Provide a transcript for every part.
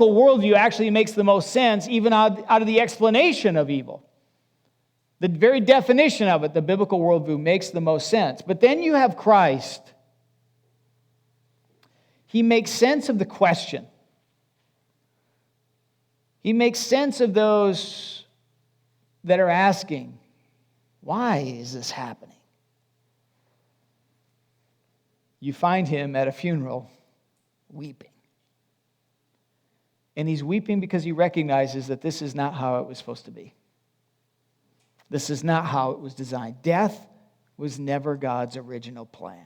worldview actually makes the most sense, even out of the explanation of evil. The very definition of it, the biblical worldview, makes the most sense. But then you have Christ. He makes sense of the question. He makes sense of those that are asking, why is this happening? You find him at a funeral weeping. And he's weeping because he recognizes that this is not how it was supposed to be. This is not how it was designed. Death was never God's original plan.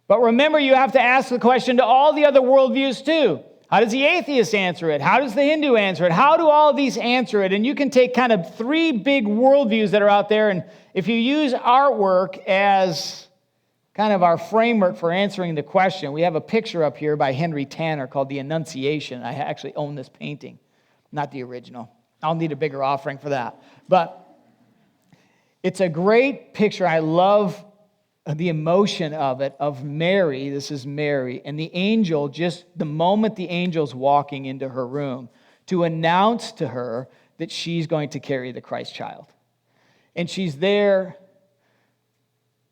But remember, you have to ask the question to all the other worldviews too. How does the atheist answer it? How does the Hindu answer it? How do all of these answer it? And you can take kind of three big worldviews that are out there, and if you use artwork as kind of our framework for answering the question, we have a picture up here by Henry Tanner called The Annunciation. I actually own this painting, not the original. I'll need a bigger offering for that. But it's a great picture. I love the emotion of it, of Mary. This is Mary. And the angel, just the moment the angel's walking into her room, to announce to her that she's going to carry the Christ child. And she's there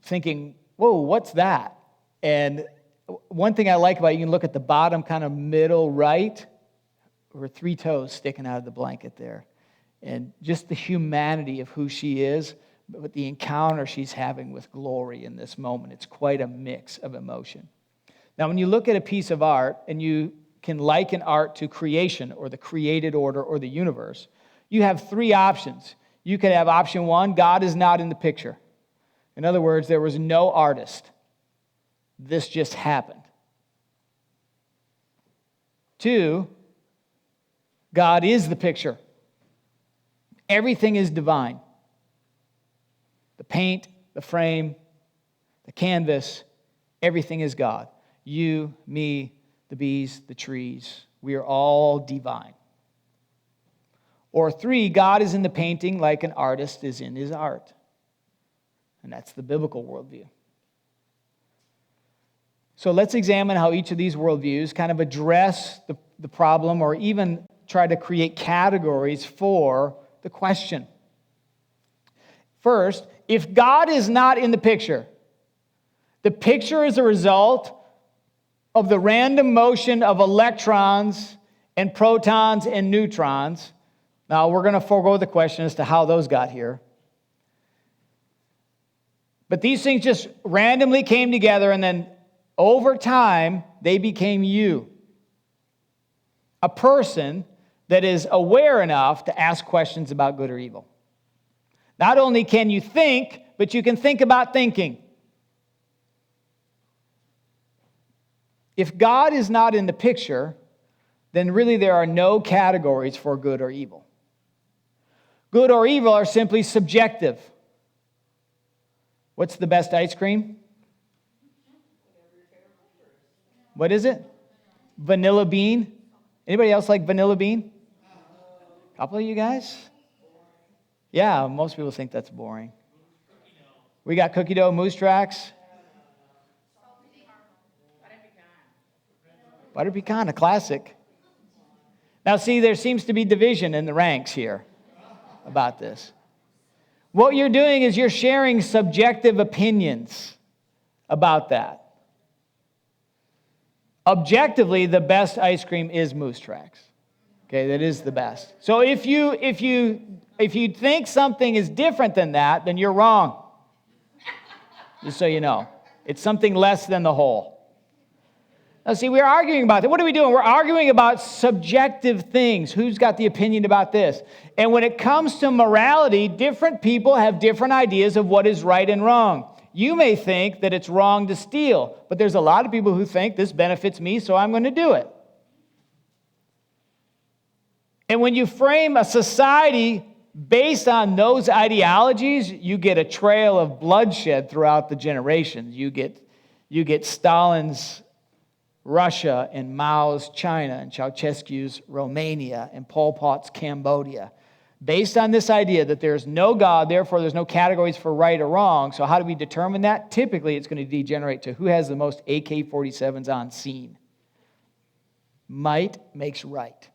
thinking, whoa, what's that? And one thing I like about it, you can look at the bottom kind of middle right, her three toes sticking out of the blanket there. And just the humanity of who she is, but the encounter she's having with glory in this moment. It's quite a mix of emotion. Now, when you look at a piece of art, and you can liken art to creation or the created order or the universe, you have three options. You could have option one, God is not in the picture. In other words, there was no artist. This just happened. Two, God is the picture. Everything is divine. The paint, the frame, the canvas, everything is God. You, me, the bees, the trees, we are all divine. Or three, God is in the painting like an artist is in his art. And that's the biblical worldview. So let's examine how each of these worldviews kind of address the problem, or even try to create categories for the question. First, if God is not in the picture is a result of the random motion of electrons and protons and neutrons. Now, we're going to forego the question as to how those got here. But these things just randomly came together, and then over time, they became you. A person that is aware enough to ask questions about good or evil. Not only can you think, but you can think about thinking. If God is not in the picture, then really there are no categories for good or evil. Good or evil are simply subjective. What's the best ice cream? What is it? Vanilla bean. Anybody else like vanilla bean? A couple of you guys? Yeah, most people think that's boring. We got cookie dough, moose tracks. Butter pecan, a classic. Now see, there seems to be division in the ranks here about this. What you're doing is you're sharing subjective opinions about that. Objectively, the best ice cream is moose tracks. Okay, that is the best. So if you think something is different than that, then you're wrong. Just so you know. It's something less than the whole. Now see, we're arguing about that. What are we doing? We're arguing about subjective things. Who's got the opinion about this? And when it comes to morality, different people have different ideas of what is right and wrong. You may think that it's wrong to steal, but there's a lot of people who think this benefits me, so I'm going to do it. And when you frame a society based on those ideologies, you get a trail of bloodshed throughout the generations. You get Stalin's Russia and Mao's China and Ceausescu's Romania and Pol Pot's Cambodia. Based on this idea that there's no God, therefore there's no categories for right or wrong. So how do we determine that? Typically, it's going to degenerate to who has the most AK-47s on scene. Might makes right.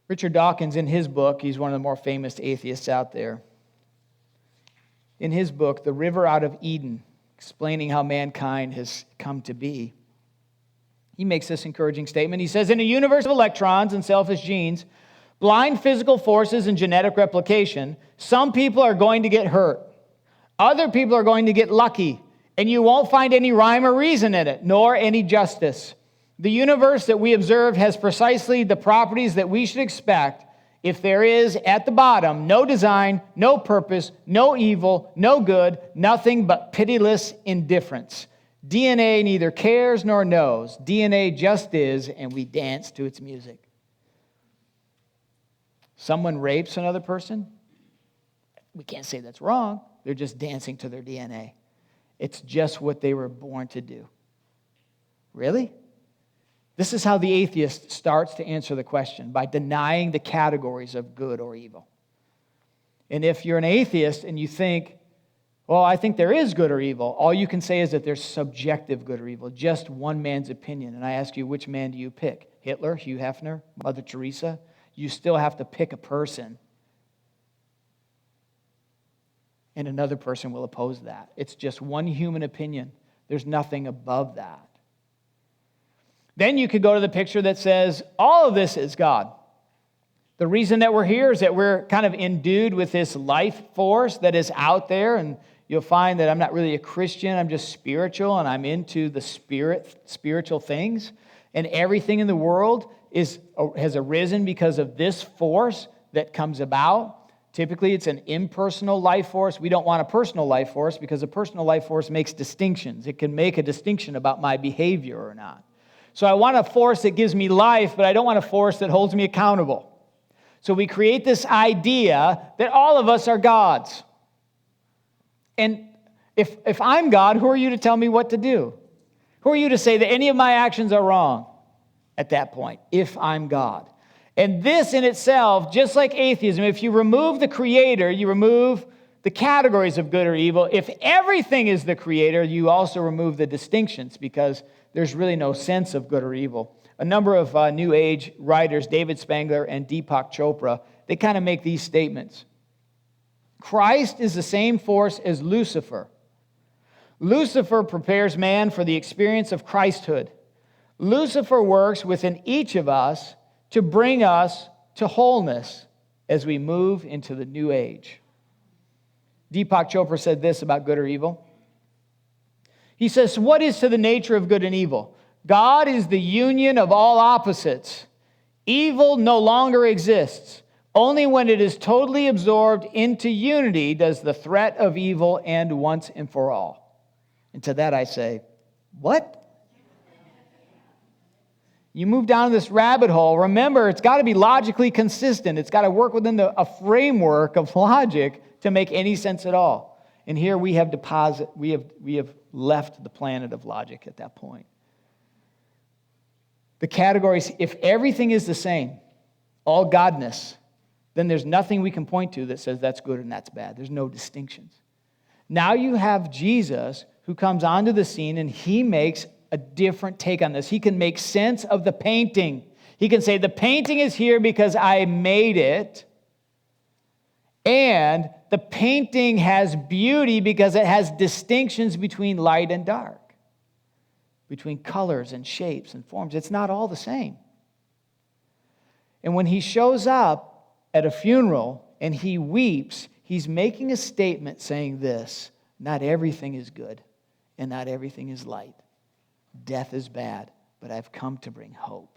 Richard Dawkins, in his book, he's one of the more famous atheists out there. In his book, The River Out of Eden, explaining how mankind has come to be, he makes this encouraging statement. He says, in a universe of electrons and selfish genes, blind physical forces and genetic replication, some people are going to get hurt. Other people are going to get lucky, and you won't find any rhyme or reason in it, nor any justice. The universe that we observe has precisely the properties that we should expect if there is, at the bottom, no design, no purpose, no evil, no good, nothing but pitiless indifference. DNA neither cares nor knows. DNA just is, and we dance to its music. Someone rapes another person, we can't say that's wrong. They're just dancing to their DNA. It's just what they were born to do. Really? This is how the atheist starts to answer the question, by denying the categories of good or evil. And if you're an atheist and you think, well, I think there is good or evil, all you can say is that there's subjective good or evil, just one man's opinion. And I ask you, which man do you pick? Hitler, Hugh Hefner, Mother Teresa? You still have to pick a person. And another person will oppose that. It's just one human opinion. There's nothing above that. Then you could go to the picture that says, all of this is God. The reason that we're here is that we're kind of endued with this life force that is out there, and you'll find that I'm not really a Christian, I'm just spiritual, and I'm into the spiritual things. And everything in the world has arisen because of this force that comes about. Typically, it's an impersonal life force. We don't want a personal life force because a personal life force makes distinctions. It can make a distinction about my behavior or not. So I want a force that gives me life, but I don't want a force that holds me accountable. So we create this idea that all of us are gods. And if I'm God, who are you to tell me what to do? Who are you to say that any of my actions are wrong at that point, if I'm God? And this in itself, just like atheism, if you remove the creator, you remove the categories of good or evil. If everything is the creator, you also remove the distinctions because there's really no sense of good or evil. A number of New Age writers, David Spangler and Deepak Chopra, they kind of make these statements. Christ is the same force as Lucifer. Lucifer prepares man for the experience of Christhood. Lucifer works within each of us to bring us to wholeness as we move into the new age. Deepak Chopra said this about good or evil. He says, what is to the nature of good and evil? God is the union of all opposites. Evil no longer exists. Only when it is totally absorbed into unity does the threat of evil end once and for all. And to that I say, what? You move down this rabbit hole, remember, it's got to be logically consistent. It's got to work within a framework of logic to make any sense at all. And here we have left the planet of logic at that point. The categories, if everything is the same, all godness, then there's nothing we can point to that says that's good and that's bad. There's no distinctions. Now you have Jesus who comes onto the scene and he makes a different take on this. He can make sense of the painting. He can say, the painting is here because I made it. And the painting has beauty because it has distinctions between light and dark, between colors and shapes and forms. It's not all the same. And when he shows up at a funeral and he weeps, he's making a statement saying this: not everything is good and not everything is light. Death is bad, but I've come to bring hope.